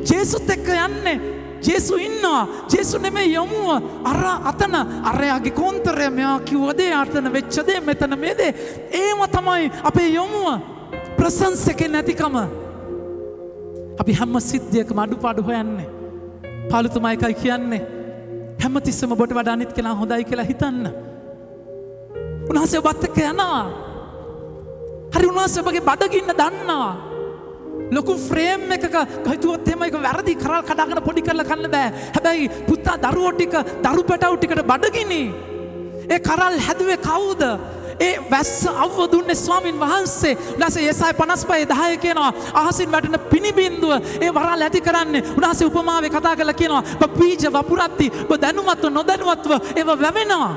ජේසුත් එක්ක යන්නේ. ජේසු ඉන්නවා. ජේසු නෙමෙයි යමුව. අතන අරයාගේ කොන්තරය මෙයා කිව්ව දේ අතන වෙච්ච දේ මෙතන මේ දේ ඒව තමයි අපේ යමුව. ප්‍රසන්ස් එකේ නැතිකම. අපි හැම සිද්ධියකම අඩුපාඩු හොයන්නේ. පාලුතුමා එකයි කියන්නේ හැමතිස්සම ඔබට වඩා අනිත් කෙනා හොඳයි කියලා හිතන්න. උන්වහන්සේ ඔබත් එක්ක යනවා. හරි උන්වහන්සේ ඔබගේ බඩගින්න දන්නවා. ලොකු ෆ්‍රේම් එකක හිතුවොත් එහෙම ඒක වැරදි කරල් කඩාගෙන පොඩි කරලා කන්න බෑ. හැබැයි පුතා දරුවෝ ටික දරු පැටවු ටිකට බඩගිනි. ඒ කරල් හැදුවේ කවුද? ඒ වැස්ස අවව දුන්නේ ස්වාමින් වහන්සේ. උන්වහන්සේ යෙසාය 55:10 කියනවා අහසින් වැටෙන පිනිබින්දුව ඒ වරාල ඇති කරන්නේ. උන්වහන්සේ උපමාවේ කතා කරලා කියනවා බීජ වපුරද්දි ඔබ දැනුවත්ව නොදැනුවත්ව ඒව වැවෙනවා.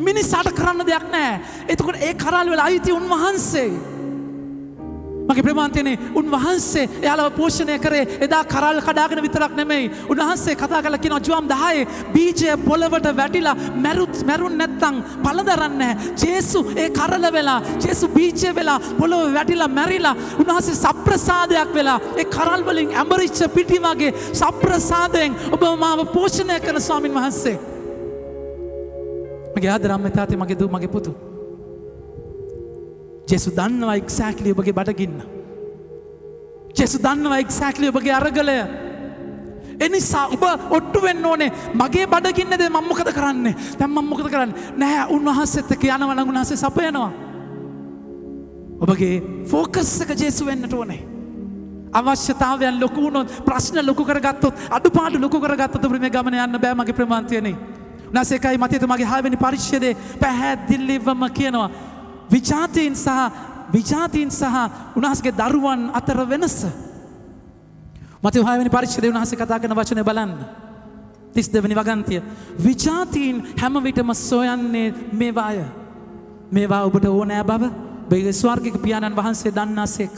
මිනිස්සාට කරන්න දෙයක් නැහැ. එතකොට ඒ කරල් වල අයිති උන්වහන්සේ. මගේ ප්‍රමාන්තයනේ උන්වහන්සේ එයාලව පෝෂණය කරේ එදා කරල් කඩාගෙන විතරක් නෙමෙයි. උන්වහන්සේ කතා කරලා කියනවා ජුවම් 10 බීජය පොළවට වැටිලා මැරුන් නැත්තම් පළදරන්නේ නැහැ. ජේසු ඒ කරල වෙලා ජේසු බීජය වෙලා පොළොව වැටිලා මැරිලා උන්වහන්සේ සප්‍රසාදයක් වෙලා ඒ කරල් වලින් ඇඹරිච්ච පිටි වගේ සප්‍රසාදයෙන් ඔබ මාව පෝෂණය කරන ස්වාමින් වහන්සේ. මගේ ආදරම්ම තාත්තේ මගේ දූ මගේ පුතු ජේසු දන්නවා එක්සැක්ට්ලි ඔබගේ බඩගින්න. ජේසු දන්නවා එක්සැක්ට්ලි ඔබගේ අරගලය. එනිසා ඔබ ඔට්ටු වෙන්න ඕනේ මගේ බඩගින්නද මම මොකද කරන්නේ? දැන් මම මොකද කරන්නේ? නෑ උන්වහන්සේත් එක්ක යනවා නම් උන්වහන්සේ සපයනවා. ඔබගේ ෆෝකස් එක ජේසු වෙන්නට ඕනේ. අවශ්‍යතාවයන් ලොකු වුණොත් ප්‍රශ්න ලොකු කරගත්තොත් අඩුපාඩු ලොකු කරගත්තොත් ඔබ මේ ගමන යන්න බෑ මගේ ප්‍රමාන්තියනේ. නැසේකයි මතයතුමාගේ 6 වෙනි පරිච්ඡේදයේ පැහැදිලිවම කියනවා විජාතීන් සහ උන්වහන්සේගේ දරුවන් අතර වෙනස. මතෙව් 6 වෙනි පරිච්ඡේදයේ උන්වහන්සේ කතා කරන වචනේ බලන්න. 32 වෙනි වගන්තිය. විජාතීන් හැම විටම සොයන්නේ මේවාය. මේවා ඔබට ඕනෑ බව ඔබේ ස්වර්ගික පියාණන් වහන්සේ දන්නාසේක.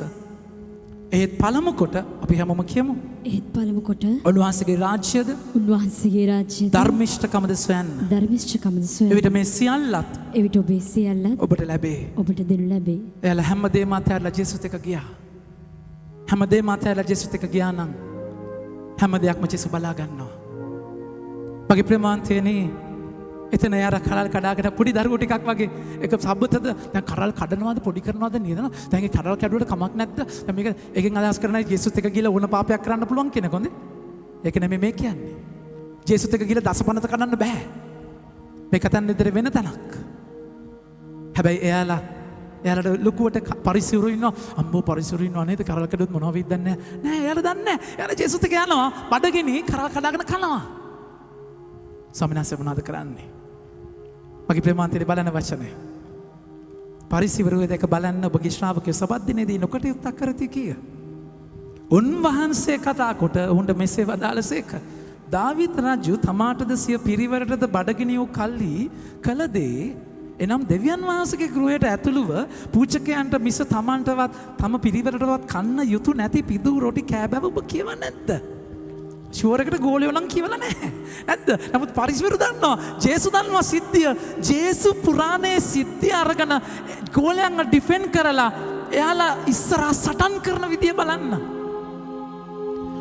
ඒත් පළමු කොට අපි හැමෝම කියමු. ඒත් පළමු කොට උන්වහන්සේගේ රාජ්‍යද උන්වහන්සේගේ රාජ්‍යද ධර්මිෂ්ඨකමද සොයන්න. ධර්මිෂ්ඨකමද සොයන්න. එවිට මේ සියල්ලත් එවිට ඔබේ සියල්ලත් ඔබට ලැබේ. ඔබට දෙනු ලැබේ. එයාලා හැමදේම අතහැරලා ජේසුත් එක්ක ගියා. හැමදේම අතහැරලා ජේසුත් එක්ක ගියා නම් හැම දෙයක්ම ජේසු බලා ගන්නවා. මගේ ප්‍රමාන්තයනේ එතන යාර කරල් කඩාගෙන පොඩි දරුවෝ ටිකක් වගේ එක සබ්බතද දැන් කරල් කඩනවාද පොඩි කරනවාද නේදන දැන් ඒ කරල් කැඩුවට කමක් නැද්ද දැන් මේක එකෙන් අදහස් කරන්නේ ජේසුත් එක්ක ගිහලා ඕන පාපයක් කරන්න පුළුවන් කෙනෙක් හොඳේ ඒක නෙමෙයි මේ කියන්නේ ජේසුත් එක්ක ගිහලා දසපනත කරන්න බෑ මේක තන් ඉදිරි වෙන තැනක් හැබැයි එයාලට ලොකුවට පරිසිරු ඉන්නවා අම්මෝ පරිසිරු ඉන්නවා නේද කරල් කැඩුවොත් මොනව වෙයිද දන්නේ නැහැ එයාලා දන්නේ නැහැ එයාලා ජේසුත් එක්ක යනවා බඩගිනි කරල් කඩාගෙන කනවා ස්වාමිනාසේ මොනවද කරන්නේ මගේ ප්‍රේමාන්තයේ බලන වචනය පරිසිවරුවේ දැක බලන්න ඔබගේ ශ්‍රාවකයෝ සබත් දිනේදී නොකටයුත්තක් කරති කිය. උන්වහන්සේ කතා කොට ඔවුන්ට මෙසේ වදාළසේක. දාවිත් රජු තමාටද සිය පිරිවරටද බඩගිනි වූ කල්හි කළ දේ එනම් දෙවියන් වහන්සේගේ ගෘහයට ඇතුළුව පූජකයන්ට මිස තමන්ටවත් තම පිරිවරටවත් කන්න යුතු නැති පිදූ රොටි කෑබැව ඔබ කියවන්නේ නැද්ද? ෂුවරකට ගෝලියෝ නම් කියවලා නැහැ. නැද්ද? නමුත් පරිසවරු දන්නවා. ජේසු දන්නවා සිද්ධිය. ජේසු පුරාණයේ සිද්ධිය අරගෙන ගෝලයන්ව ඩිෆෙන්ඩ් කරලා එයාලා ඉස්සරහා සටන් කරන විදිය බලන්න.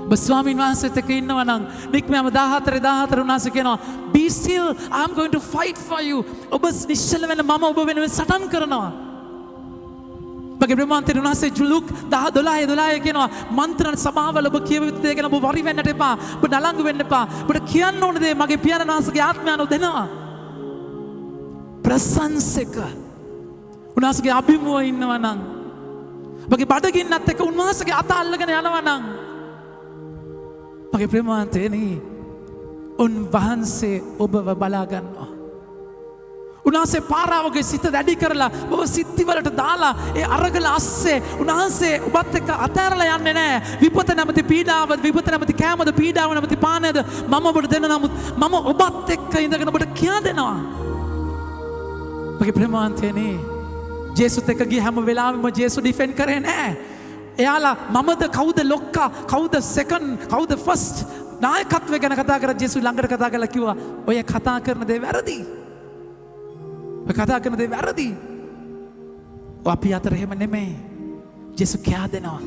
ඔබ ස්වාමීන් වහන්සේත් එක්ක ඉන්නවා නම් නික්මයම 14 උන්වහන්සේ කියනවා be still I am going to fight for you. ඔබ නිශ්චල වෙන මම ඔබ වෙනුවෙන් සටන් කරනවා. මගේ ප්‍රමාන්තේ උන්වහන්සේ ජුලුක් 10:12 කියනවා මන්ත්‍රණ සභාවල ඔබ කියව යුතු දේ ගැන ඔබ වරි වෙන්නට එපා. ඔබ නලංගු වෙන්න එපා. ඔබට කියන්න ඕන දේ මගේ පියාණන් වහන්සේගේ ආත්මයන්ව දෙනවා. ප්‍රසංසක උන්වහන්සේගේ අභිමුව ඉන්නවා නම් මගේ බඩගින්නත් එක්ක උන්වහන්සේගේ අත අල්ලගෙන යනවා නම් මගේ ප්‍රමාන්තේනේ උන්වහන්සේ ඔබව බලා ගන්නවා. උන්වහන්සේ පාරාවගේ සිත දැඩි කරලා ඔබ සිත්තිවලට දාලා ඒ අරගල අස්සේ උන්වහන්සේ ඔබත් එක්ක අතහැරලා යන්නේ නැහැ. විපත නැමැති පීඩාව, විපත නැමැති කෑමද, පීඩාව නැමැති පානයද මම ඔබට දෙන්න නමුත් මම ඔබත් එක්ක ඉඳගෙන ඔබට කියා දෙනවා. මගේ ප්‍රේමාන්තයනේ ජේසුත් එක්ක ගිය හැම වෙලාවෙම ජේසු ඩිෆෙන්ඩ් කරේ නැහැ. එයාලා මමද කවුද ලොක්කා, කවුද සෙකන්ඩ්, කවුද ෆස්ට් නායකත්වය ගැන කතා කරලා ජේසු ළඟට කතා කරලා කිව්වා ඔය කතා කරන දේ වැරදි. කතා කරන දේ වැරදි. අපි අතර එහෙම නෙමෙයි. ජේසු කියා දෙනවා.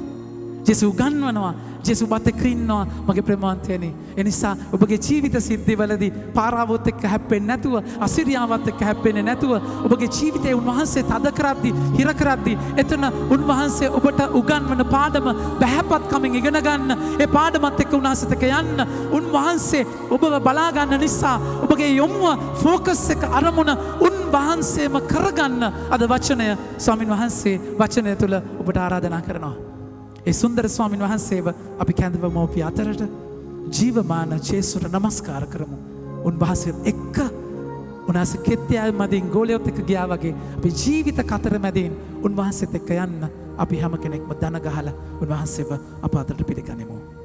ජේසු උගන්වනවා. ජේසු බත් එක්ක ඉන්නවා. මගේ ප්‍රේමාන්තයනේ. ඒ නිසා ඔබගේ ජීවිත සිද්ධිවලදී පාරාවොත් එක්ක හැප්පෙන්නේ නැතුව, අසිරියාවත් එක්ක හැප්පෙන්නේ නැතුව, ඔබගේ ජීවිතේ උන්වහන්සේ තද කරද්දී, හිර කරද්දී, එතන උන්වහන්සේ ඔබට උගන්වන පාඩම බහැපත්කමින් ඉගෙන ගන්න. ඒ පාඩමත් එක්ක උන්වහන්සේත් එක්ක යන්න. උන්වහන්සේ ඔබව බලා ගන්න නිසා ඔබගේ යොමුව ෆෝකස් එක අරමුණ වහන්සේම කරගන්න අද වචනය ස්වාමින් වහන්සේ වචනය තුළ ඔබට ආරාධනා කරනවා. ඒ සුන්දර ස්වාමින් වහන්සේව අපි කැඳවමු අපි අතරට ජීවමාන ජේසුට නමස්කාර කරමු. උන්වහන්සේත් එක්ක උන්වහන්සේ කෙත්තිය මැදින් ගෝලියොත් එක්ක ගියා වගේ අපි ජීවිත කතර මැදින් උන්වහන්සේත් එක්ක යන්න අපි හැම කෙනෙක්ම දන ගහලා උන්වහන්සේව අප අතරට පිළිගනිමු.